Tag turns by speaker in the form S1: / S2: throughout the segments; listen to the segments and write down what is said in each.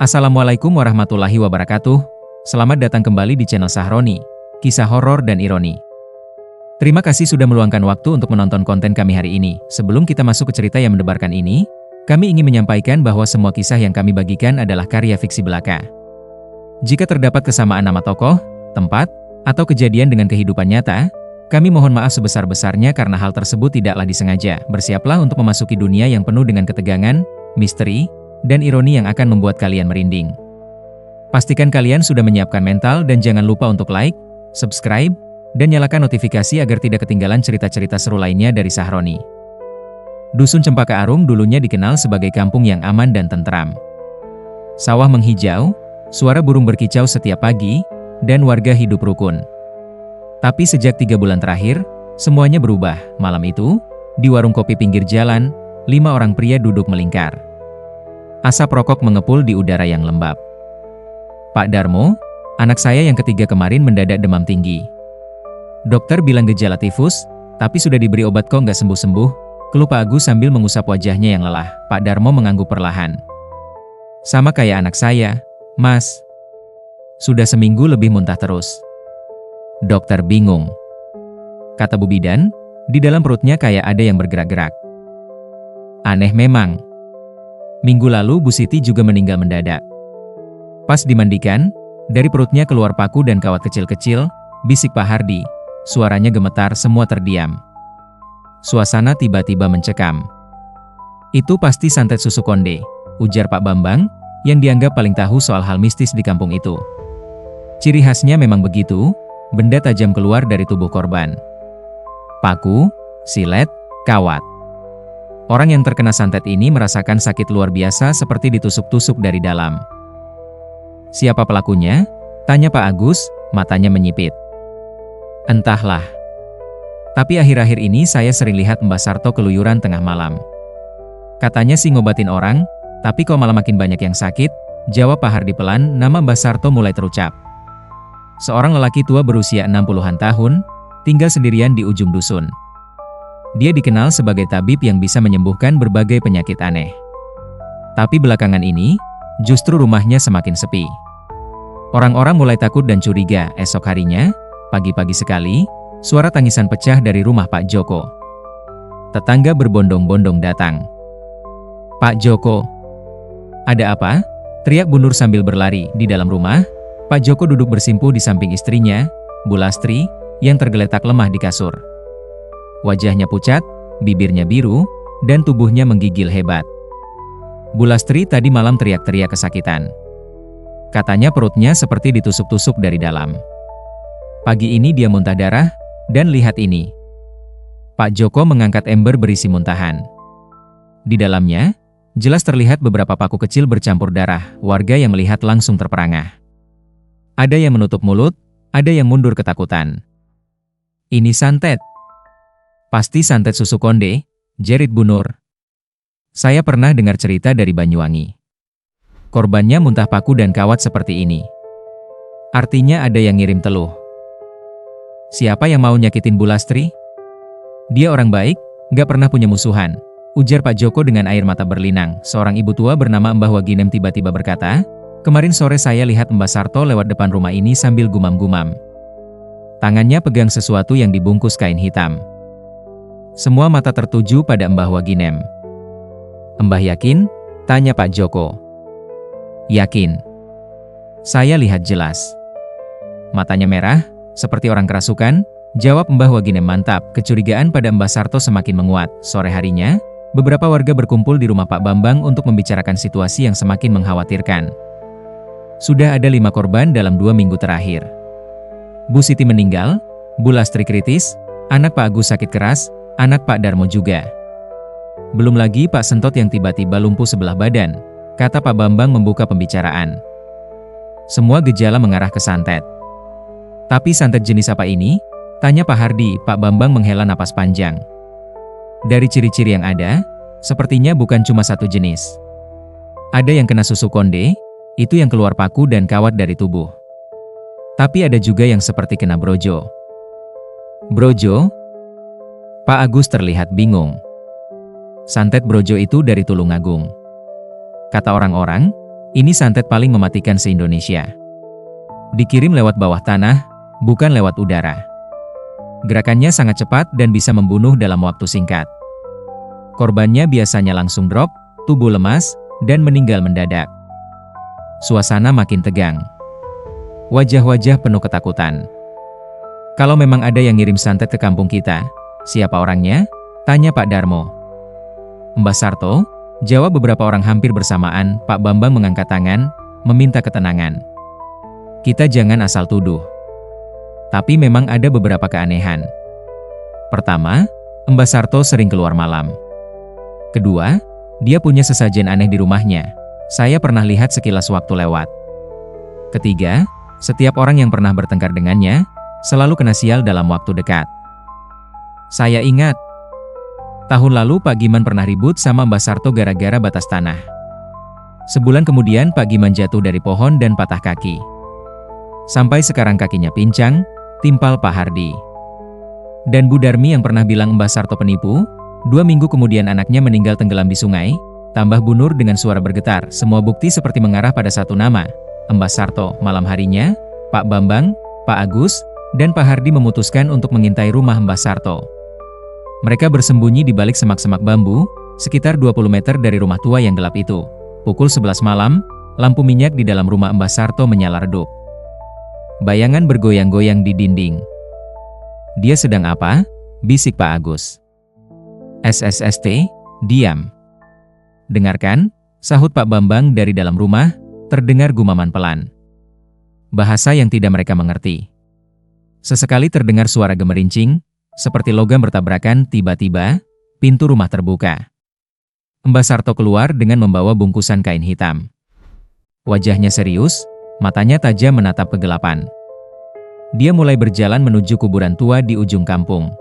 S1: Assalamualaikum warahmatullahi wabarakatuh. Selamat datang kembali di channel Sahroni, kisah horor dan ironi. Terima kasih sudah meluangkan waktu untuk menonton konten kami hari ini. Sebelum kita masuk ke cerita yang mendebarkan ini, kami ingin menyampaikan bahwa semua kisah yang kami bagikan adalah karya fiksi belaka. Jika terdapat kesamaan nama tokoh, tempat, atau kejadian dengan kehidupan nyata, kami mohon maaf sebesar-besarnya karena hal tersebut tidaklah disengaja. Bersiaplah untuk memasuki dunia yang penuh dengan ketegangan, misteri, dan ironi yang akan membuat kalian merinding. Pastikan kalian sudah menyiapkan mental dan jangan lupa untuk like, subscribe, dan nyalakan notifikasi agar tidak ketinggalan cerita-cerita seru lainnya dari Sahroni. Dusun Cempaka Arum dulunya dikenal sebagai kampung yang aman dan tentram. Sawah menghijau, suara burung berkicau setiap pagi, dan warga hidup rukun. Tapi sejak 3 bulan terakhir, semuanya berubah. Malam itu, di warung kopi pinggir jalan, 5 orang pria duduk melingkar. Asap rokok mengepul di udara yang lembab. "Pak Darmo, anak saya yang ketiga kemarin mendadak demam tinggi. Dokter bilang gejala tifus, tapi sudah diberi obat kok nggak sembuh-sembuh," keluh Pak Agus sambil mengusap wajahnya yang lelah. Pak Darmo mengangguk perlahan. "Sama kayak anak saya, Mas. Sudah seminggu lebih muntah terus." Dokter bingung. Kata Bu Bidan, di dalam perutnya kayak ada yang bergerak-gerak. Aneh memang. Minggu lalu Bu Siti juga meninggal mendadak. Pas dimandikan, dari perutnya keluar paku dan kawat kecil-kecil, bisik Pak Hardi. Suaranya gemetar, semua terdiam. Suasana tiba-tiba mencekam. "Itu pasti santet susu konde," ujar Pak Bambang, yang dianggap paling tahu soal hal mistis di kampung itu. Ciri khasnya memang begitu, benda tajam keluar dari tubuh korban. Paku, silet, kawat. Orang yang terkena santet ini merasakan sakit luar biasa seperti ditusuk-tusuk dari dalam. "Siapa pelakunya?" tanya Pak Agus, matanya menyipit. "Entahlah. Tapi akhir-akhir ini saya sering lihat Mbak Sarto keluyuran tengah malam. Katanya sih ngobatin orang, tapi kok malah makin banyak yang sakit," jawab Pak Hardi pelan. Nama Mbak Sarto mulai terucap. Seorang lelaki tua berusia 60-an tahun, tinggal sendirian di ujung dusun. Dia dikenal sebagai tabib yang bisa menyembuhkan berbagai penyakit aneh. Tapi belakangan ini, justru rumahnya semakin sepi. Orang-orang mulai takut dan curiga. Esok harinya, pagi-pagi sekali, suara tangisan pecah dari rumah Pak Joko. Tetangga berbondong-bondong datang. "Pak Joko, ada apa?" teriak Bu Nur sambil berlari. Di dalam rumah, Pak Joko duduk bersimpuh di samping istrinya, Bu Lastri, yang tergeletak lemah di kasur. Wajahnya pucat, bibirnya biru, dan tubuhnya menggigil hebat. Bu Lastri tadi malam teriak-teriak kesakitan. Katanya perutnya seperti ditusuk-tusuk dari dalam. Pagi ini dia muntah darah, dan lihat ini. Pak Joko mengangkat ember berisi muntahan. Di dalamnya, jelas terlihat beberapa paku kecil bercampur darah. Warga yang melihat langsung terperangah. Ada yang menutup mulut, ada yang mundur ketakutan. "Ini santet. Pasti santet susu konde," jerit Bu Nur. "Saya pernah dengar cerita dari Banyuwangi. Korbannya muntah paku dan kawat seperti ini. Artinya ada yang ngirim teluh. Siapa yang mau nyakitin Bu Lastri? Dia orang baik, gak pernah punya musuhan," ujar Pak Joko dengan air mata berlinang. Seorang ibu tua bernama Mbah Waginem tiba-tiba berkata, "Kemarin sore saya lihat Mbak Sarto lewat depan rumah ini sambil gumam-gumam. Tangannya pegang sesuatu yang dibungkus kain hitam." Semua mata tertuju pada Mbah Waginem. "Mbah yakin?" tanya Pak Joko. "Yakin. Saya lihat jelas." Matanya merah, seperti orang kerasukan, jawab Mbah Waginem. "Mantap." Kecurigaan pada Mbah Sarto semakin menguat. Sore harinya, beberapa warga berkumpul di rumah Pak Bambang untuk membicarakan situasi yang semakin mengkhawatirkan. Sudah ada 5 korban dalam 2 minggu terakhir. Bu Siti meninggal, Bu Lastri kritis, anak Pak Agus sakit keras, anak Pak Darmo juga. Belum lagi Pak Sentot yang tiba-tiba lumpuh sebelah badan, kata Pak Bambang membuka pembicaraan. Semua gejala mengarah ke santet. "Tapi santet jenis apa ini?" tanya Pak Hardi. Pak Bambang menghela napas panjang. "Dari ciri-ciri yang ada, sepertinya bukan cuma satu jenis. Ada yang kena susu konde, itu yang keluar paku dan kawat dari tubuh. Tapi ada juga yang seperti kena brojo." "Brojo?" Pak Agus terlihat bingung. "Santet brojo itu dari Tulungagung. Kata orang-orang, Ini santet paling mematikan se-Indonesia. Dikirim lewat bawah tanah, bukan lewat udara. Gerakannya sangat cepat dan bisa membunuh dalam waktu singkat. Korbannya biasanya langsung drop, tubuh lemas, dan meninggal mendadak. Suasana makin tegang. Wajah-wajah penuh ketakutan. Kalau memang ada yang ngirim santet ke kampung kita, siapa orangnya? Tanya Pak Darmo. Mbah Sarto, jawab beberapa orang hampir bersamaan. Pak Bambang mengangkat tangan, meminta ketenangan. Kita jangan asal tuduh. Tapi memang ada beberapa keanehan. Pertama, Mbah Sarto sering keluar malam. Kedua, dia punya sesajen aneh di rumahnya. Saya pernah lihat sekilas waktu lewat. Ketiga, setiap orang yang pernah bertengkar dengannya, selalu kena sial dalam waktu dekat. Saya ingat, tahun lalu Pak Giman pernah ribut sama Mbah Sarto gara-gara batas tanah. Sebulan kemudian Pak Giman jatuh dari pohon dan patah kaki. Sampai sekarang kakinya pincang, timpal Pak Hardi. Dan Bu Darmi yang pernah bilang Mbah Sarto penipu, 2 minggu kemudian anaknya meninggal tenggelam di sungai, tambah Bu Nur dengan suara bergetar. Semua bukti seperti mengarah pada satu nama, Mbah Sarto. Malam harinya, Pak Bambang, Pak Agus, dan Pak Hardi memutuskan untuk mengintai rumah Mbah Sarto. Mereka bersembunyi di balik semak-semak bambu, sekitar 20 meter dari rumah tua yang gelap itu. Pukul 11 malam, lampu minyak di dalam rumah Mbah Sarto menyala redup. Bayangan bergoyang-goyang di dinding. Dia sedang apa? Bisik Pak Agus. SSST, diam. Dengarkan, sahut Pak Bambang dari dalam rumah, terdengar gumaman pelan. Bahasa yang tidak mereka mengerti. Sesekali terdengar suara gemerincing, seperti logam bertabrakan. Tiba-tiba, pintu rumah terbuka. Mbah Sarto keluar dengan membawa bungkusan kain hitam. Wajahnya serius, matanya tajam menatap kegelapan. Dia mulai berjalan menuju kuburan tua di ujung kampung.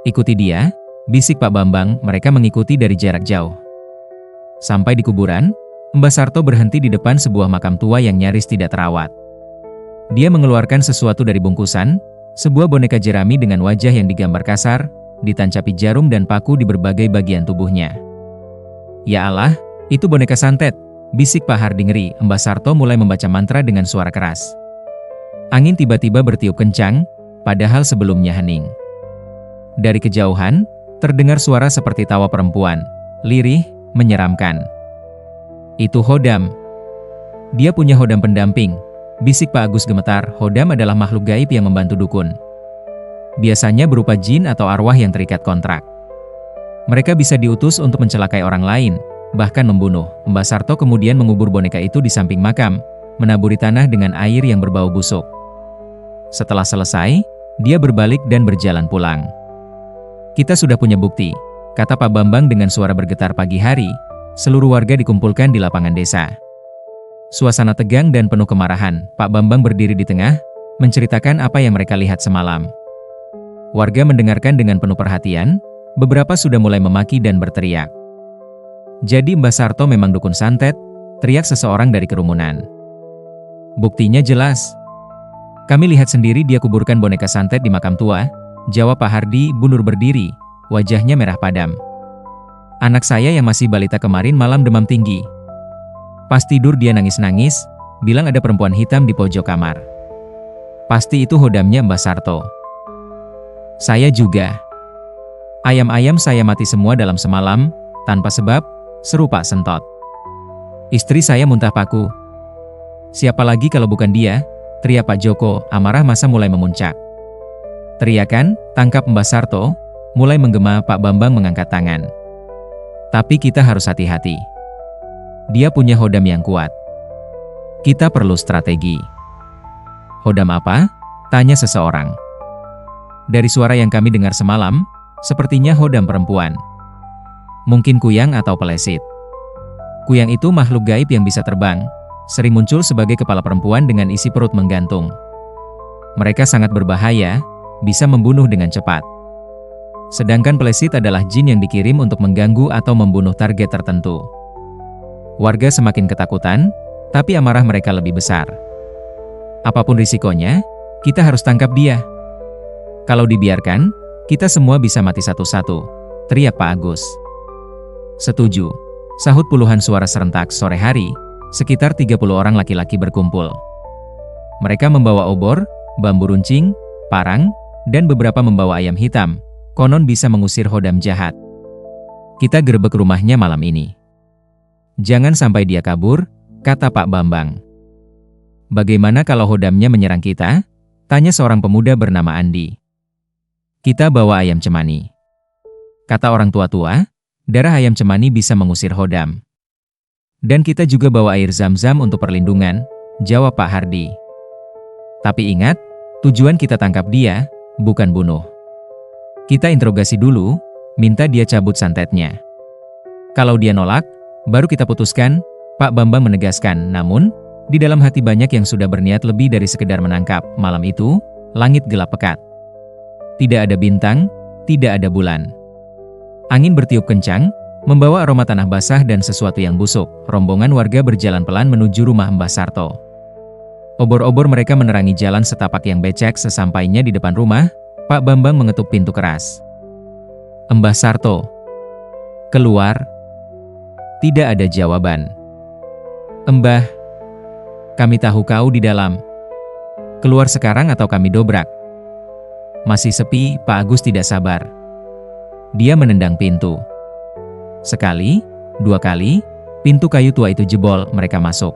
S1: Ikuti dia, bisik Pak Bambang. Mereka mengikuti dari jarak jauh. Sampai di kuburan, Mbah Sarto berhenti di depan sebuah makam tua yang nyaris tidak terawat. Dia mengeluarkan sesuatu dari bungkusan, sebuah boneka jerami dengan wajah yang digambar kasar, ditancapi jarum dan paku di berbagai bagian tubuhnya. Ya Allah, itu boneka santet, bisik Pak Hardi ngeri. Mbah Sarto mulai membaca mantra dengan suara keras. Angin tiba-tiba bertiup kencang, padahal sebelumnya hening. Dari kejauhan, terdengar suara seperti tawa perempuan, lirih, menyeramkan. Itu Hodam. Dia punya Hodam pendamping, bisik Pak Agus gemetar. Hodam adalah makhluk gaib yang membantu dukun. Biasanya berupa jin atau arwah yang terikat kontrak. Mereka bisa diutus untuk mencelakai orang lain, bahkan membunuh. Mbah Sarto kemudian mengubur boneka itu di samping makam, menaburi tanah dengan air yang berbau busuk. Setelah selesai, dia berbalik dan berjalan pulang. Kita sudah punya bukti, kata Pak Bambang dengan suara bergetar. Pagi hari, seluruh warga dikumpulkan di lapangan desa. Suasana tegang dan penuh kemarahan. Pak Bambang berdiri di tengah, menceritakan apa yang mereka lihat semalam. Warga mendengarkan dengan penuh perhatian, beberapa sudah mulai memaki dan berteriak. Jadi Mbah Sarto memang dukun santet, teriak seseorang dari kerumunan. Buktinya jelas. Kami lihat sendiri dia kuburkan boneka santet di makam tua, jawab Pak Hardi. Bu Nur berdiri, wajahnya merah padam. Anak saya yang masih balita kemarin malam demam tinggi. Pas tidur dia nangis-nangis, bilang ada perempuan hitam di pojok kamar. Pasti itu Hodamnya Mbah Sarto. Saya juga. Ayam-ayam saya mati semua dalam semalam, tanpa sebab, seru Pak Sentot. Istri saya muntah paku. Siapa lagi kalau bukan dia? Teriak Pak Joko. Amarah masa mulai memuncak. Teriakan, tangkap Mbah Sarto, mulai menggema. Pak Bambang mengangkat tangan. Tapi kita harus hati-hati. Dia punya Hodam yang kuat. Kita perlu strategi. Hodam apa? Tanya seseorang. Dari suara yang kami dengar semalam, sepertinya Hodam perempuan. Mungkin kuyang atau pelesit. Kuyang itu makhluk gaib yang bisa terbang, sering muncul sebagai kepala perempuan dengan isi perut menggantung. Mereka sangat berbahaya, bisa membunuh dengan cepat. Sedangkan pelesit adalah jin yang dikirim untuk mengganggu atau membunuh target tertentu. Warga semakin ketakutan, tapi amarah mereka lebih besar. Apapun risikonya, kita harus tangkap dia. Kalau dibiarkan, kita semua bisa mati satu-satu, teriak Pak Agus. Setuju, sahut puluhan suara serentak. Sore hari, Sekitar 30 orang laki-laki berkumpul. Mereka membawa obor, bambu runcing, parang, dan beberapa membawa ayam hitam. Konon bisa mengusir hodam jahat. Kita gerebek rumahnya malam ini. Jangan sampai dia kabur, kata Pak Bambang. Bagaimana kalau hodamnya menyerang kita? Tanya seorang pemuda bernama Andi. Kita bawa ayam cemani. Kata orang tua-tua, darah ayam cemani bisa mengusir hodam. Dan kita juga bawa air zam-zam untuk perlindungan, jawab Pak Hardi. Tapi ingat, tujuan kita tangkap dia, bukan bunuh. Kita interogasi dulu, minta dia cabut santetnya. Kalau dia nolak, baru kita putuskan, Pak Bambang menegaskan. Namun, di dalam hati banyak yang sudah berniat lebih dari sekedar menangkap. Malam itu, langit gelap pekat. Tidak ada bintang, tidak ada bulan. Angin bertiup kencang, membawa aroma tanah basah dan sesuatu yang busuk. Rombongan warga berjalan pelan menuju rumah Mbah Sarto. Obor-obor mereka menerangi jalan setapak yang becek. Sesampainya di depan rumah, Pak Bambang mengetuk pintu keras. Mbah Sarto. Keluar. Tidak ada jawaban. Mbah. Kami tahu kau di dalam. Keluar sekarang atau kami dobrak. Masih sepi, Pak Agus tidak sabar. Dia menendang pintu. Sekali, dua kali, pintu kayu tua itu jebol, mereka masuk.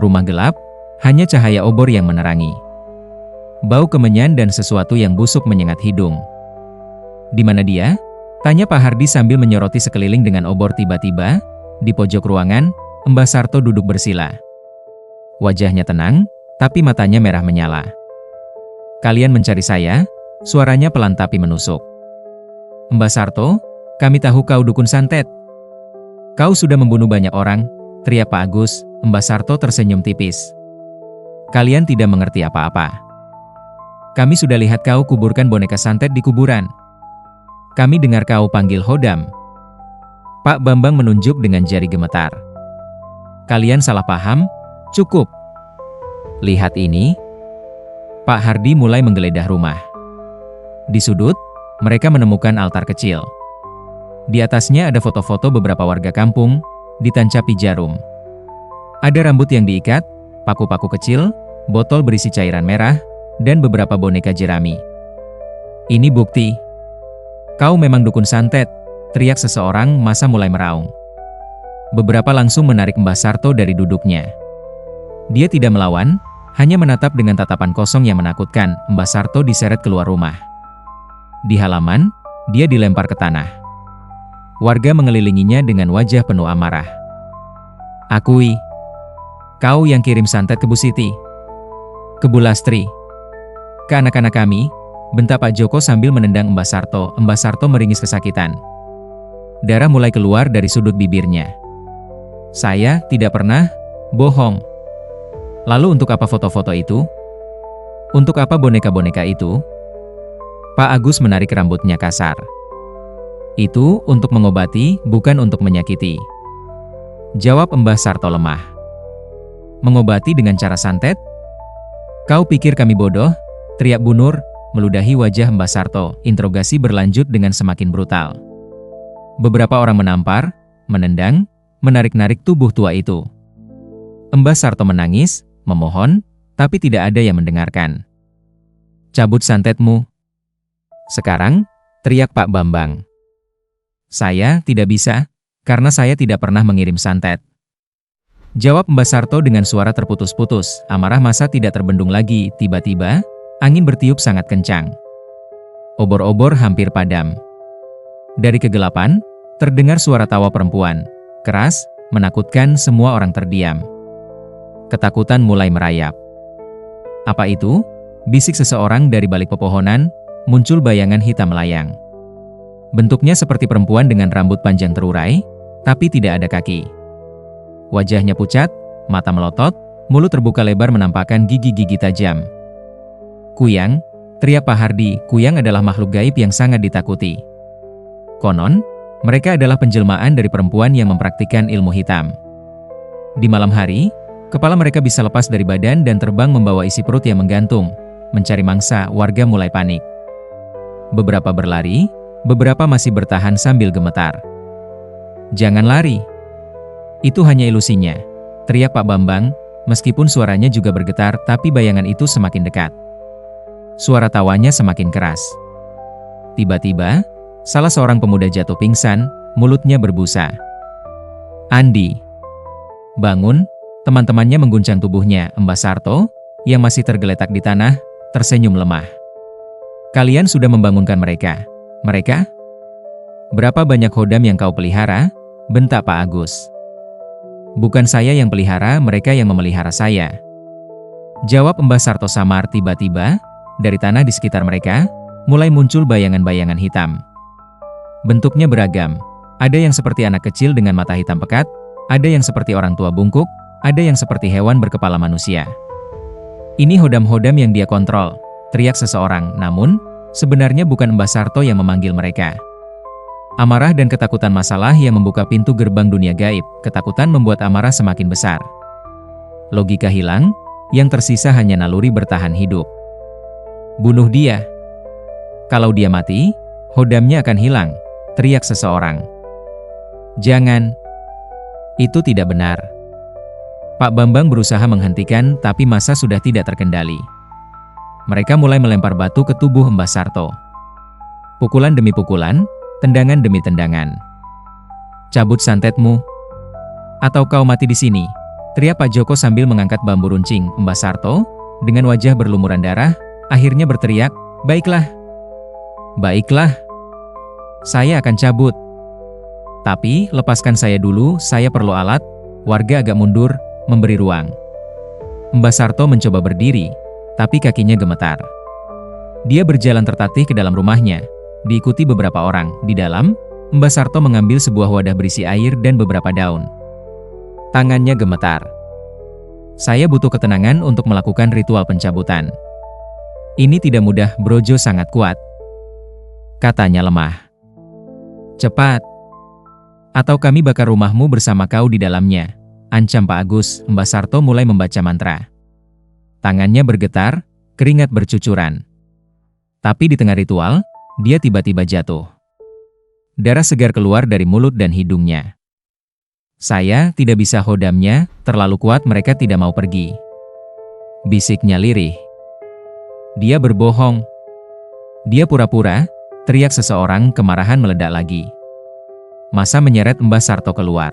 S1: Rumah gelap, hanya cahaya obor yang menerangi. Bau kemenyan dan sesuatu yang busuk menyengat hidung. Di mana dia? Tanya Pak Hardi sambil menyoroti sekeliling dengan obor. Tiba-tiba, di pojok ruangan, Mbah Sarto duduk bersila. Wajahnya tenang, tapi matanya merah menyala. Kalian mencari saya? Suaranya pelan tapi menusuk. Mbah Sarto, kami tahu kau dukun santet. Kau sudah membunuh banyak orang, teriak Pak Agus. Mbah Sarto tersenyum tipis. Kalian tidak mengerti apa-apa. Kami sudah lihat kau kuburkan boneka santet di kuburan. Kami dengar kau panggil hodam. Pak Bambang menunjuk dengan jari gemetar. Kalian salah paham? Cukup. Lihat ini. Pak Hardi mulai menggeledah rumah. Di sudut, mereka menemukan altar kecil. Di atasnya ada foto-foto beberapa warga kampung, ditancapi jarum. Ada rambut yang diikat, paku-paku kecil, botol berisi cairan merah, dan beberapa boneka jerami. Ini bukti. Kau memang dukun santet, teriak seseorang. Masa mulai meraung. Beberapa langsung menarik Mbah Sarto dari duduknya. Dia tidak melawan, hanya menatap dengan tatapan kosong yang menakutkan. Mbah Sarto diseret keluar rumah. Di halaman, dia dilempar ke tanah. Warga mengelilinginya dengan wajah penuh amarah. Akui. Kau yang kirim santet ke Bu Siti. Ke Bu Lastri. Ke anak-anak kami, bentak Pak Joko sambil menendang Mbah Sarto. Mbah Sarto meringis kesakitan. Darah mulai keluar dari sudut bibirnya. Saya tidak pernah bohong. Lalu untuk apa foto-foto itu? Untuk apa boneka-boneka itu? Pak Agus menarik rambutnya kasar. Itu untuk mengobati, bukan untuk menyakiti. Jawab Mbah Sarto lemah. Mengobati dengan cara santet? Kau pikir kami bodoh? Teriak Bu Nur, meludahi wajah Mbah Sarto. Interogasi berlanjut dengan semakin brutal. Beberapa orang menampar, menendang, menarik-narik tubuh tua itu. Mbah Sarto menangis, memohon, tapi tidak ada yang mendengarkan. Cabut santetmu. Sekarang, teriak Pak Bambang. Saya tidak bisa, karena saya tidak pernah mengirim santet. Jawab Mbah Sarto dengan suara terputus-putus. Amarah masa tidak terbendung lagi. Tiba-tiba, angin bertiup sangat kencang. Obor-obor hampir padam. Dari kegelapan, terdengar suara tawa perempuan. Keras, menakutkan. Semua orang terdiam. Ketakutan mulai merayap. Apa itu? Bisik seseorang dari balik pepohonan. Muncul bayangan hitam melayang. Bentuknya seperti perempuan dengan rambut panjang terurai, tapi tidak ada kaki. Wajahnya pucat, mata melotot, mulut terbuka lebar menampakkan gigi-gigi tajam. Kuyang, teriak Pak Hardi. Kuyang adalah makhluk gaib yang sangat ditakuti. Konon, mereka adalah penjelmaan dari perempuan yang mempraktikkan ilmu hitam. Di malam hari, kepala mereka bisa lepas dari badan dan terbang membawa isi perut yang menggantung. Mencari mangsa, warga mulai panik. Beberapa berlari, beberapa masih bertahan sambil gemetar. Jangan lari. Itu hanya ilusinya. teriak Pak Bambang, meskipun suaranya juga bergetar tapi bayangan itu semakin dekat. Suara tawanya semakin keras. Tiba-tiba, salah seorang pemuda jatuh pingsan, mulutnya berbusa. "Andi, bangun!" Teman-temannya mengguncang tubuhnya. Mbah Sarto, yang masih tergeletak di tanah, tersenyum lemah. "Kalian sudah membangunkan mereka." "Mereka? Berapa banyak hodam yang kau pelihara?" bentak Pak Agus. "Bukan saya yang pelihara, mereka yang memelihara saya," jawab Mbah Sarto samar. Tiba-tiba, dari tanah di sekitar mereka, mulai muncul bayangan-bayangan hitam. Bentuknya beragam, ada yang seperti anak kecil dengan mata hitam pekat, ada yang seperti orang tua bungkuk, ada yang seperti hewan berkepala manusia. "Ini hodam-hodam yang dia kontrol," teriak seseorang, namun, sebenarnya bukan Mbah Sarto yang memanggil mereka. Amarah dan ketakutan masalah yang membuka pintu gerbang dunia gaib. Ketakutan membuat amarah semakin besar. Logika hilang, yang tersisa hanya naluri bertahan hidup. "Bunuh dia. Kalau dia mati, hodamnya akan hilang," teriak seseorang. "Jangan. Itu tidak benar." Pak Bambang berusaha menghentikan, tapi massa sudah tidak terkendali. Mereka mulai melempar batu ke tubuh Mbah Sarto. Pukulan demi pukulan, tendangan demi tendangan. "Cabut santetmu, atau kau mati di sini," teriak Pak Joko sambil mengangkat bambu runcing. Mbah Sarto, dengan wajah berlumuran darah, akhirnya berteriak, "Baiklah. Baiklah. Saya akan cabut. Tapi, lepaskan saya dulu, saya perlu alat." Warga agak mundur, memberi ruang. Mbah Sarto mencoba berdiri, tapi kakinya gemetar. Dia berjalan tertatih ke dalam rumahnya, diikuti beberapa orang. Di dalam, Mbah Sarto mengambil sebuah wadah berisi air dan beberapa daun. Tangannya gemetar. "Saya butuh ketenangan untuk melakukan ritual pencabutan. Ini tidak mudah, Brojo sangat kuat," katanya lemah. "Cepat, atau kami bakar rumahmu bersama kau di dalamnya," ancam Pak Agus. Mbah Sarto mulai membaca mantra. Tangannya bergetar, keringat bercucuran. Tapi di tengah ritual, dia tiba-tiba jatuh. Darah segar keluar dari mulut dan hidungnya. "Saya tidak bisa hodamnya, terlalu kuat, mereka tidak mau pergi," bisiknya lirih. "Dia berbohong. Dia pura-pura," teriak seseorang. Kemarahan meledak lagi. Massa menyeret Mbah Sarto keluar.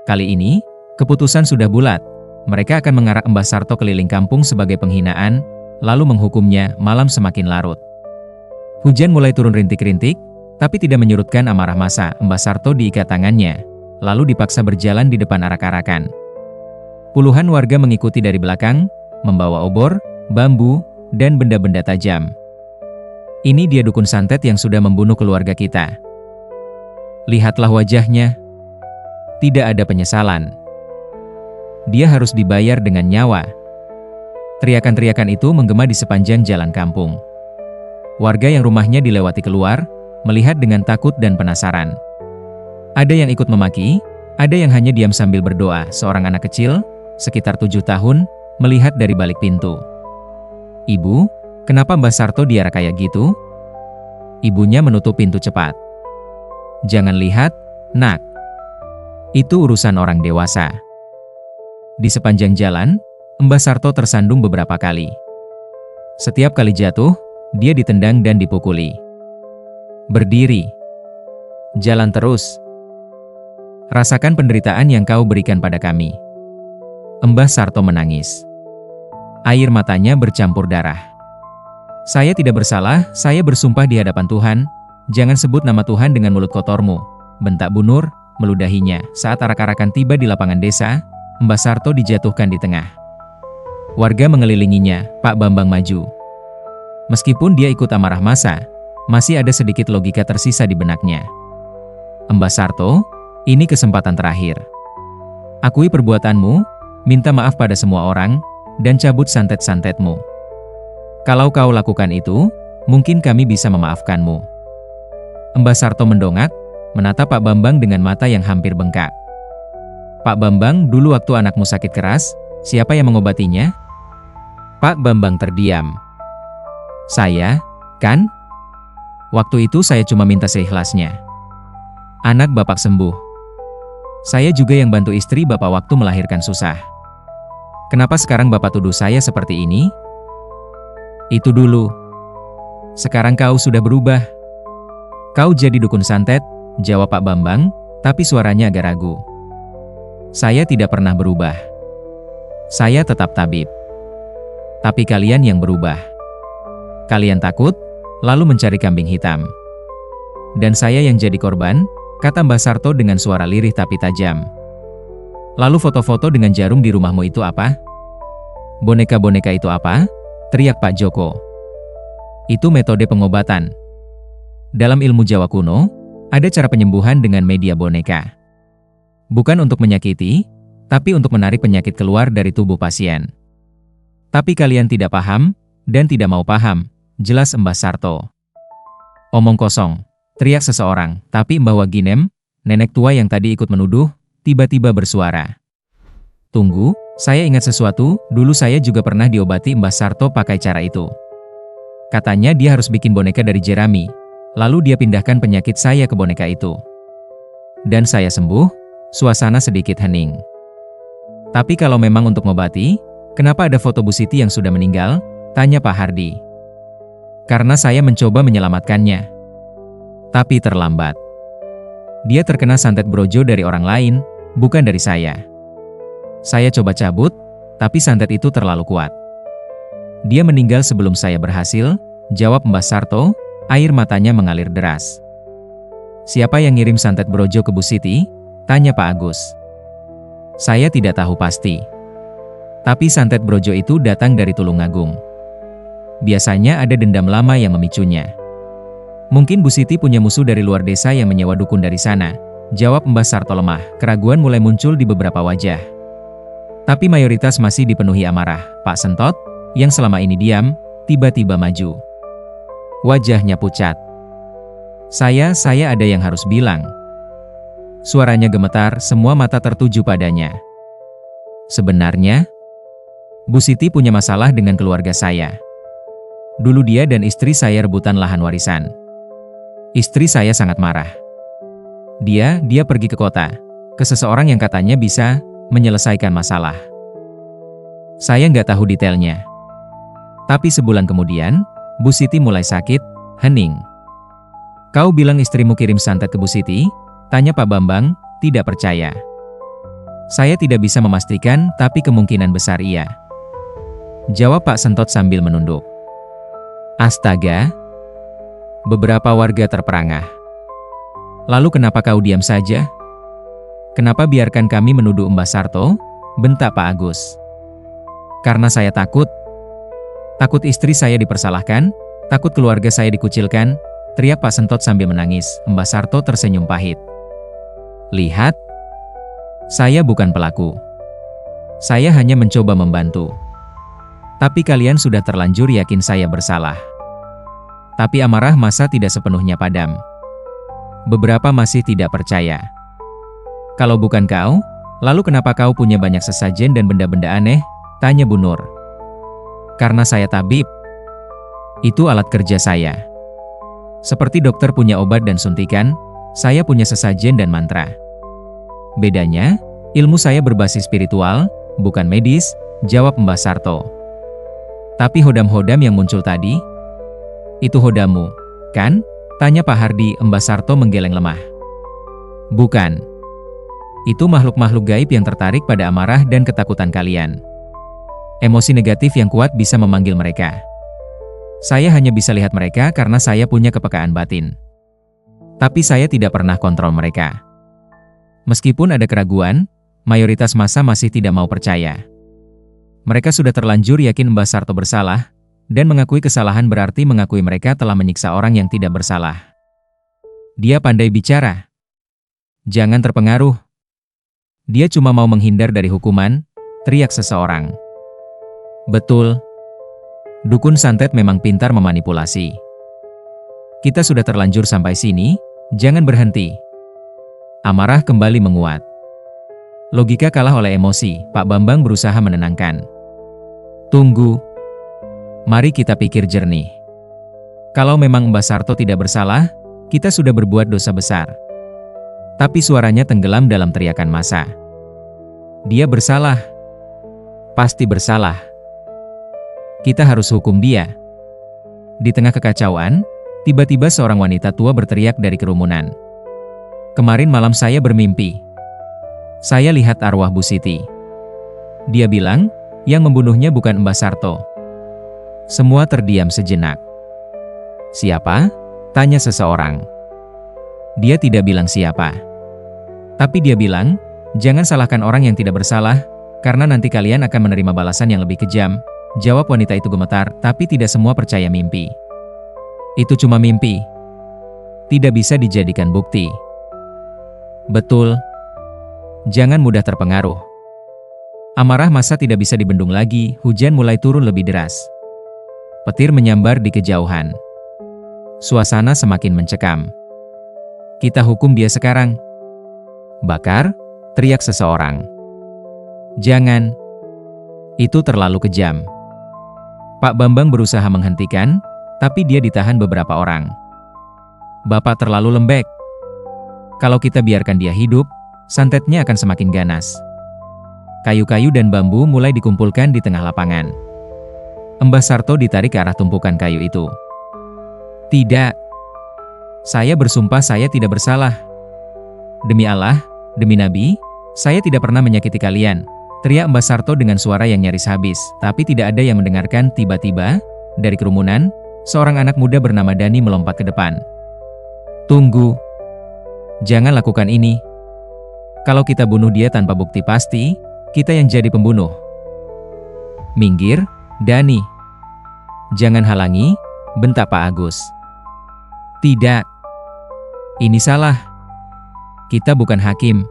S1: Kali ini, keputusan sudah bulat. Mereka akan mengarak Mbah Sarto keliling kampung sebagai penghinaan, lalu menghukumnya. Malam semakin larut. Hujan mulai turun rintik-rintik, tapi tidak menyurutkan amarah massa. Mbah Sarto diikat tangannya, lalu dipaksa berjalan di depan arak-arakan. Puluhan warga mengikuti dari belakang, membawa obor, bambu, dan benda-benda tajam. "Ini dia dukun santet yang sudah membunuh keluarga kita. Lihatlah wajahnya. Tidak ada penyesalan. Dia harus dibayar dengan nyawa." Teriakan-teriakan itu menggema di sepanjang jalan kampung. Warga yang rumahnya dilewati keluar, melihat dengan takut dan penasaran. Ada yang ikut memaki, ada yang hanya diam sambil berdoa. Seorang anak kecil, sekitar 7 tahun, melihat dari balik pintu. "Ibu, kenapa Mbah Sarto diarak kayak gitu?" Ibunya menutup pintu cepat. "Jangan lihat, nak. Itu urusan orang dewasa." Di sepanjang jalan, Mbah Sarto tersandung beberapa kali. Setiap kali jatuh, dia ditendang dan dipukuli. "Berdiri. Jalan terus. Rasakan penderitaan yang kau berikan pada kami." Mbah Sarto menangis. Air matanya bercampur darah. "Saya tidak bersalah, saya bersumpah di hadapan Tuhan. Jangan sebut nama Tuhan dengan mulut kotormu," bentak Bu Nur, meludahinya. Saat arak-arakan tiba di lapangan desa, Mbah Sarto dijatuhkan di tengah. Warga mengelilinginya. Pak Bambang maju. Meskipun dia ikut amarah massa, masih ada sedikit logika tersisa di benaknya. "Mbah Sarto, ini kesempatan terakhir. Akui perbuatanmu, minta maaf pada semua orang, dan cabut santet-santetmu. Kalau kau lakukan itu, mungkin kami bisa memaafkanmu." Mbah Sarto mendongak, menatap Pak Bambang dengan mata yang hampir bengkak. "Pak Bambang, dulu waktu anakmu sakit keras, siapa yang mengobatinya?" Pak Bambang terdiam. "Saya, kan? Waktu itu saya cuma minta seikhlasnya. Anak Bapak sembuh. Saya juga yang bantu istri Bapak waktu melahirkan susah. Kenapa sekarang Bapak tuduh saya seperti ini? Itu dulu. Sekarang kau sudah berubah. Kau jadi dukun santet, jawab Pak Bambang, tapi suaranya agak ragu. Saya tidak pernah berubah. Saya tetap tabib. Tapi kalian yang berubah. Kalian takut, lalu mencari kambing hitam. Dan saya yang jadi korban, kata Mbah Sarto dengan suara lirih tapi tajam. Lalu foto-foto dengan jarum di rumahmu itu apa? Boneka-boneka itu apa? Teriak Pak Joko. Itu metode pengobatan. Dalam ilmu Jawa kuno, ada cara penyembuhan dengan media boneka. Bukan untuk menyakiti, tapi untuk menarik penyakit keluar dari tubuh pasien. Tapi kalian tidak paham, dan tidak mau paham, jelas Mbah Sarto. Omong kosong, teriak seseorang, tapi Mbah Waginem, nenek tua yang tadi ikut menuduh, tiba-tiba bersuara. Tunggu, saya ingat sesuatu, dulu saya juga pernah diobati Mbah Sarto pakai cara itu. Katanya dia harus bikin boneka dari jerami, lalu dia pindahkan penyakit saya ke boneka itu. Dan saya sembuh, suasana sedikit hening. Tapi kalau memang untuk ngobati, kenapa ada foto Bu Siti yang sudah meninggal? Tanya Pak Hardi. Karena saya mencoba menyelamatkannya. Tapi terlambat. Dia terkena santet brojo dari orang lain, bukan dari saya. Saya coba cabut, tapi santet itu terlalu kuat. Dia meninggal sebelum saya berhasil, jawab Mbah Sarto, air matanya mengalir deras. Siapa yang ngirim santet brojo ke Bu Siti? Tanya Pak Agus. Saya tidak tahu pasti. Tapi santet brojo itu datang dari Tulungagung. Biasanya ada dendam lama yang memicunya. Mungkin Bu Siti punya musuh dari luar desa yang menyewa dukun dari sana, jawab Mbah Sarto lemah. Keraguan mulai muncul di beberapa wajah. Tapi mayoritas masih dipenuhi amarah. Pak Sentot, yang selama ini diam, tiba-tiba maju. Wajahnya pucat. Saya ada yang harus bilang. Suaranya gemetar, semua mata tertuju padanya. Sebenarnya, Bu Siti punya masalah dengan keluarga saya. Dulu dia dan istri saya rebutan lahan warisan. Istri saya sangat marah. Dia pergi ke kota, ke seseorang yang katanya bisa menyelesaikan masalah. Saya nggak tahu detailnya. Tapi sebulan kemudian, Bu Siti mulai sakit, hening. Kau bilang istrimu kirim santet ke Bu Siti? Tanya Pak Bambang, tidak percaya. Saya tidak bisa memastikan, tapi kemungkinan besar iya. Jawab Pak Sentot sambil menunduk. Astaga. Beberapa warga terperangah. Lalu kenapa kau diam saja? Kenapa biarkan kami menuduh Mbah Sarto? Bentak Pak Agus. Karena saya takut. Takut istri saya dipersalahkan, takut keluarga saya dikucilkan, teriak Pak Sentot sambil menangis. Mbah Sarto tersenyum pahit. Lihat, saya bukan pelaku. Saya hanya mencoba membantu. Tapi kalian sudah terlanjur yakin saya bersalah. Tapi amarah massa tidak sepenuhnya padam. Beberapa masih tidak percaya. Kalau bukan kau, lalu kenapa kau punya banyak sesajen dan benda-benda aneh? Tanya Bu Nur. Karena saya tabib. Itu alat kerja saya. Seperti dokter punya obat dan suntikan, saya punya sesajen dan mantra. Bedanya, ilmu saya berbasis spiritual, bukan medis, jawab Mbah Sarto. Tapi hodam-hodam yang muncul tadi? Itu hodamu, kan? Tanya Pak Hardi. Mbah Sarto menggeleng lemah. Bukan. Itu makhluk-makhluk gaib yang tertarik pada amarah dan ketakutan kalian. Emosi negatif yang kuat bisa memanggil mereka. Saya hanya bisa lihat mereka karena saya punya kepekaan batin. Tapi saya tidak pernah kontrol mereka. Meskipun ada keraguan, mayoritas massa masih tidak mau percaya. Mereka sudah terlanjur yakin Mbah Sarto bersalah, dan mengakui kesalahan berarti mengakui mereka telah menyiksa orang yang tidak bersalah. Dia pandai bicara. Jangan terpengaruh. Dia cuma mau menghindar dari hukuman, teriak seseorang. Betul. Dukun santet memang pintar memanipulasi. Kita sudah terlanjur sampai sini, jangan berhenti. Amarah kembali menguat. Logika kalah oleh emosi, Pak Bambang berusaha menenangkan. Tunggu. Mari kita pikir jernih. Kalau memang Mbah Sarto tidak bersalah, kita sudah berbuat dosa besar. Tapi suaranya tenggelam dalam teriakan massa. Dia bersalah. Pasti bersalah. Kita harus hukum dia. Di tengah kekacauan, tiba-tiba seorang wanita tua berteriak dari kerumunan. Kemarin malam saya bermimpi. Saya lihat arwah Bu Siti. Dia bilang, yang membunuhnya bukan Mbah Sarto. Semua terdiam sejenak. Siapa? Tanya seseorang. Dia tidak bilang siapa. Tapi dia bilang, jangan salahkan orang yang tidak bersalah, karena nanti kalian akan menerima balasan yang lebih kejam. Jawab wanita itu gemetar, tapi tidak semua percaya mimpi. Itu cuma mimpi. Tidak bisa dijadikan bukti. Betul. Jangan mudah terpengaruh. Amarah massa tidak bisa dibendung lagi, hujan mulai turun lebih deras. Petir menyambar di kejauhan. Suasana semakin mencekam. Kita hukum dia sekarang. Bakar, teriak seseorang. Jangan. Itu terlalu kejam. Pak Bambang berusaha menghentikan, tapi dia ditahan beberapa orang. Bapak terlalu lembek. Kalau kita biarkan dia hidup, santetnya akan semakin ganas. Kayu-kayu dan bambu mulai dikumpulkan di tengah lapangan. Mbah Sarto ditarik ke arah tumpukan kayu itu. Tidak. Saya bersumpah saya tidak bersalah. Demi Allah, demi Nabi, saya tidak pernah menyakiti kalian. Teriak Mbah Sarto dengan suara yang nyaris habis, tapi tidak ada yang mendengarkan. Tiba-tiba, dari kerumunan, seorang anak muda bernama Dani melompat ke depan. Tunggu. Jangan lakukan ini. Kalau kita bunuh dia tanpa bukti pasti, kita yang jadi pembunuh. Minggir, Dani. Jangan halangi, bentak Pak Agus. Tidak. Ini salah. Kita bukan hakim.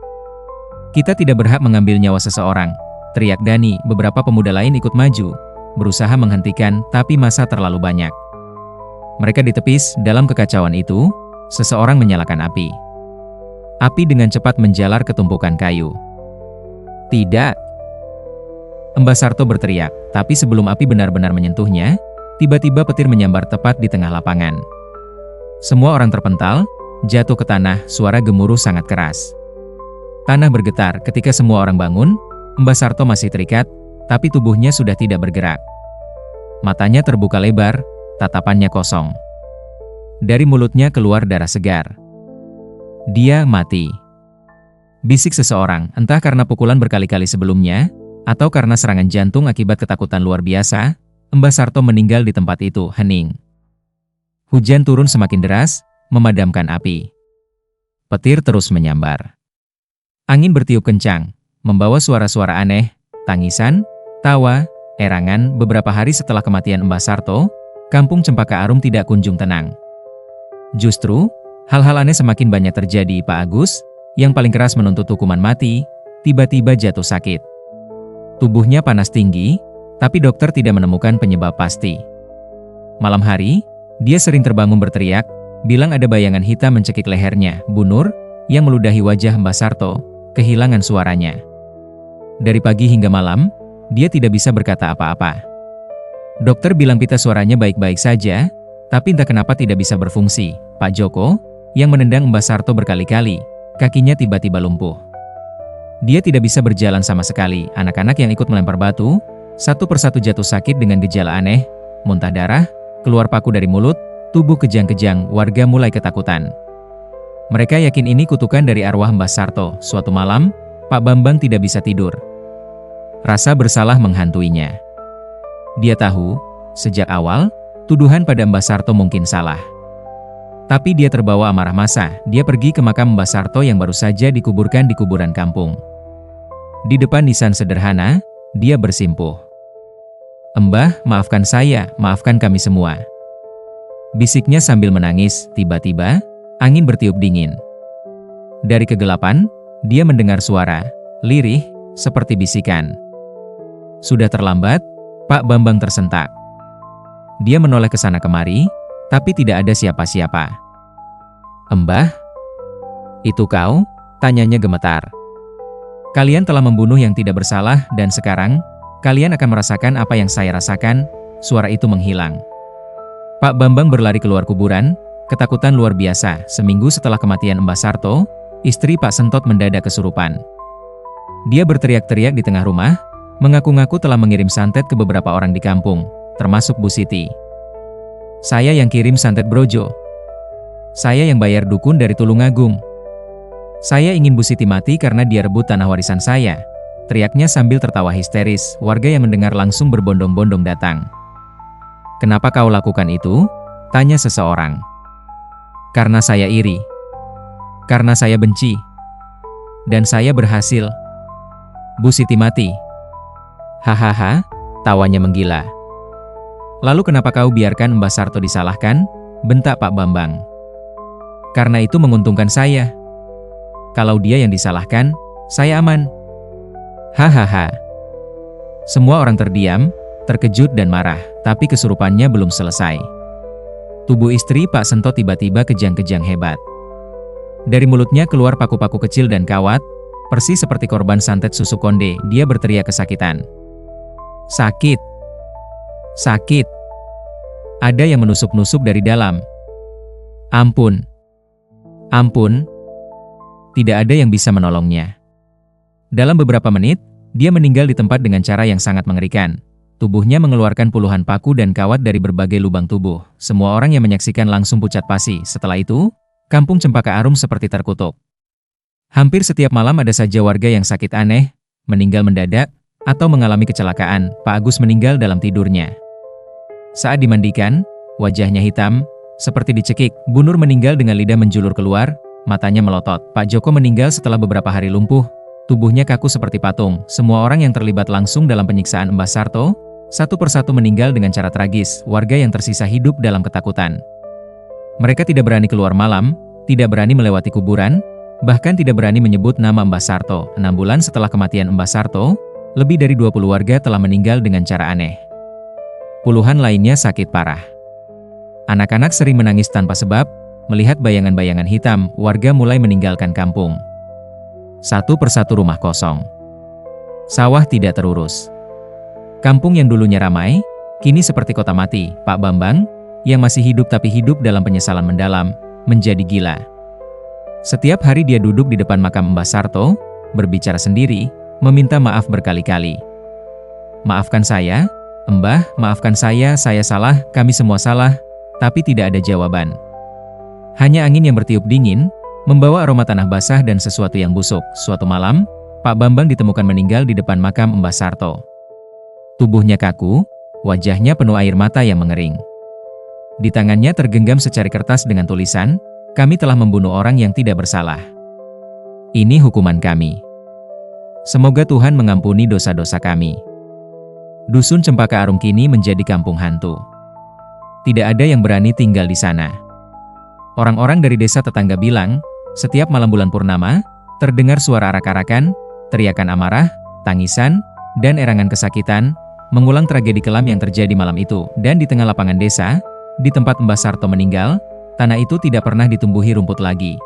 S1: Kita tidak berhak mengambil nyawa seseorang, teriak Dani. Beberapa pemuda lain ikut maju, berusaha menghentikan, tapi massa terlalu banyak. Mereka ditepis. Dalam kekacauan itu, seseorang menyalakan api. Api dengan cepat menjalar ke tumpukan kayu. Tidak. Mbah Sarto berteriak, tapi sebelum api benar-benar menyentuhnya, tiba-tiba petir menyambar tepat di tengah lapangan. Semua orang terpental, jatuh ke tanah. Suara gemuruh sangat keras. Tanah bergetar. Ketika semua orang bangun, Mbah Sarto masih terikat, tapi tubuhnya sudah tidak bergerak. Matanya terbuka lebar, tatapannya kosong. Dari mulutnya keluar darah segar. Dia mati. Bisik seseorang, entah karena pukulan berkali-kali sebelumnya, atau karena serangan jantung akibat ketakutan luar biasa, Mbah Sarto meninggal di tempat itu. Hening. Hujan turun semakin deras, memadamkan api. Petir terus menyambar. Angin bertiup kencang, membawa suara-suara aneh, tangisan, tawa, erangan. Beberapa hari setelah kematian Mbah Sarto, kampung Cempaka Arum tidak kunjung tenang. Justru, hal-hal aneh semakin banyak terjadi. Pak Agus, yang paling keras menuntut hukuman mati, tiba-tiba jatuh sakit. Tubuhnya panas tinggi, tapi dokter tidak menemukan penyebab pasti. Malam hari, dia sering terbangun berteriak, bilang ada bayangan hitam mencekik lehernya. Bu Nur, yang meludahi wajah Mbah Sarto, kehilangan suaranya. Dari pagi hingga malam, dia tidak bisa berkata apa-apa. Dokter bilang pita suaranya baik-baik saja, tapi entah kenapa tidak bisa berfungsi. Pak Joko, yang menendang Mbah Sarto berkali-kali, kakinya tiba-tiba lumpuh. Dia tidak bisa berjalan sama sekali. Anak-anak yang ikut melempar batu, satu persatu jatuh sakit dengan gejala aneh, muntah darah, keluar paku dari mulut, tubuh kejang-kejang. Warga mulai ketakutan. Mereka yakin ini kutukan dari arwah Mbah Sarto. Suatu malam, Pak Bambang tidak bisa tidur. Rasa bersalah menghantuinya. Dia tahu, sejak awal, tuduhan pada Mbah Sarto mungkin salah. Tapi dia terbawa amarah massa. Dia pergi ke makam Mbah Sarto yang baru saja dikuburkan di kuburan kampung. Di depan nisan sederhana, dia bersimpuh. Mbah, maafkan saya, maafkan kami semua. Bisiknya sambil menangis. Tiba-tiba, angin bertiup dingin. Dari kegelapan, dia mendengar suara, lirih, seperti bisikan. Sudah terlambat, Pak Bambang tersentak. Dia menoleh ke sana kemari, tapi tidak ada siapa-siapa. Mbah? Itu kau? Tanyanya gemetar. Kalian telah membunuh yang tidak bersalah dan sekarang, kalian akan merasakan apa yang saya rasakan. Suara itu menghilang. Pak Bambang berlari keluar kuburan, ketakutan luar biasa. Seminggu setelah kematian Mbah Sarto, Istri Pak Sentot mendadak kesurupan. Dia berteriak-teriak di tengah rumah, mengaku-ngaku telah mengirim santet ke beberapa orang di kampung, termasuk Bu Siti. "Saya yang kirim santet Brojo. Saya yang bayar dukun dari Tulungagung. Saya ingin Bu Siti mati karena dia rebut tanah warisan saya," teriaknya sambil tertawa histeris. Warga yang mendengar langsung berbondong-bondong datang. "Kenapa kau lakukan itu?" tanya seseorang. "Karena saya iri. Karena saya benci. Dan saya berhasil. Bu Siti mati." "Hahaha," tawanya menggila. "Lalu kenapa kau biarkan Mbah Sarto disalahkan?" bentak Pak Bambang. "Karena itu menguntungkan saya. Kalau dia yang disalahkan, saya aman." Hahaha. Semua orang terdiam, terkejut dan marah, tapi kesurupannya belum selesai. Tubuh istri Pak Sentot tiba-tiba kejang-kejang hebat. Dari mulutnya keluar paku-paku kecil dan kawat, persis seperti korban santet susu konde. Dia berteriak kesakitan. "Sakit! Sakit!" Ada yang menusuk-nusuk dari dalam. "Ampun! Ampun!" Tidak ada yang bisa menolongnya. Dalam beberapa menit, dia meninggal di tempat dengan cara yang sangat mengerikan. Tubuhnya mengeluarkan puluhan paku dan kawat dari berbagai lubang tubuh. Semua orang yang menyaksikan langsung pucat pasi. Setelah itu, kampung Cempaka Arum seperti terkutuk. Hampir setiap malam ada saja warga yang sakit aneh, meninggal mendadak, atau mengalami kecelakaan. Pak Agus meninggal dalam tidurnya. Saat dimandikan, wajahnya hitam, seperti dicekik. Bu Nur meninggal dengan lidah menjulur keluar, matanya melotot. Pak Joko meninggal setelah beberapa hari lumpuh, tubuhnya kaku seperti patung. Semua orang yang terlibat langsung dalam penyiksaan Mbah Sarto, satu persatu meninggal dengan cara tragis. Warga yang tersisa hidup dalam ketakutan. Mereka tidak berani keluar malam, tidak berani melewati kuburan, bahkan tidak berani menyebut nama Mbah Sarto. 6 bulan setelah kematian Mbah Sarto, lebih dari 20 warga telah meninggal dengan cara aneh. Puluhan lainnya sakit parah. Anak-anak sering menangis tanpa sebab, melihat bayangan-bayangan hitam. Warga mulai meninggalkan kampung. Satu persatu rumah kosong. Sawah tidak terurus. Kampung yang dulunya ramai, kini seperti kota mati. Pak Bambang, yang masih hidup tapi hidup dalam penyesalan mendalam, menjadi gila. Setiap hari dia duduk di depan makam Mbah Sarto, berbicara sendiri, meminta maaf berkali-kali. "Maafkan saya, Mbah, maafkan saya salah, kami semua salah," tapi tidak ada jawaban. Hanya angin yang bertiup dingin, membawa aroma tanah basah dan sesuatu yang busuk. Suatu malam, Pak Bambang ditemukan meninggal di depan makam Mbah Sarto. Tubuhnya kaku, wajahnya penuh air mata yang mengering. Di tangannya tergenggam secari kertas dengan tulisan, "Kami telah membunuh orang yang tidak bersalah. Ini hukuman kami. Semoga Tuhan mengampuni dosa-dosa kami." Dusun Cempaka Arum kini menjadi kampung hantu. Tidak ada yang berani tinggal di sana. Orang-orang dari desa tetangga bilang, setiap malam bulan purnama, terdengar suara arak-arakan, teriakan amarah, tangisan, dan erangan kesakitan, mengulang tragedi kelam yang terjadi malam itu. Dan di tengah lapangan desa, di tempat Mbah Sarto meninggal, tanah itu tidak pernah ditumbuhi rumput lagi.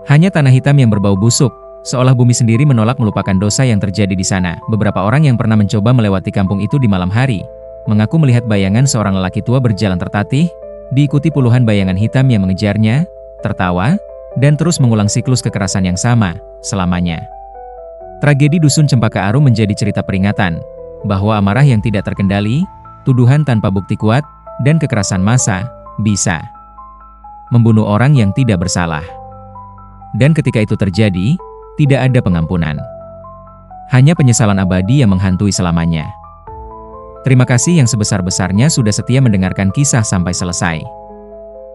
S1: Hanya tanah hitam yang berbau busuk, seolah bumi sendiri menolak melupakan dosa yang terjadi di sana. Beberapa orang yang pernah mencoba melewati kampung itu di malam hari, mengaku melihat bayangan seorang lelaki tua berjalan tertatih, diikuti puluhan bayangan hitam yang mengejarnya, tertawa, dan terus mengulang siklus kekerasan yang sama, selamanya. Tragedi Dusun Cempaka Arum menjadi cerita peringatan, bahwa amarah yang tidak terkendali, tuduhan tanpa bukti kuat, dan kekerasan massa, bisa membunuh orang yang tidak bersalah. Dan ketika itu terjadi, tidak ada pengampunan. Hanya penyesalan abadi yang menghantui selamanya. Terima kasih yang sebesar-besarnya sudah setia mendengarkan kisah sampai selesai.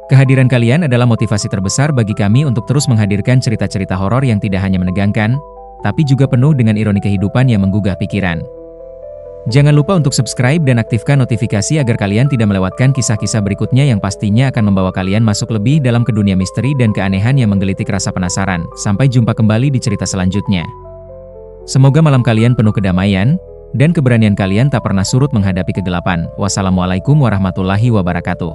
S1: Kehadiran kalian adalah motivasi terbesar bagi kami untuk terus menghadirkan cerita-cerita horor yang tidak hanya menegangkan, tapi juga penuh dengan ironi kehidupan yang menggugah pikiran. Jangan lupa untuk subscribe dan aktifkan notifikasi agar kalian tidak melewatkan kisah-kisah berikutnya yang pastinya akan membawa kalian masuk lebih dalam ke dunia misteri dan keanehan yang menggelitik rasa penasaran. Sampai jumpa kembali di cerita selanjutnya. Semoga malam kalian penuh kedamaian, dan keberanian kalian tak pernah surut menghadapi kegelapan. Wassalamualaikum warahmatullahi wabarakatuh.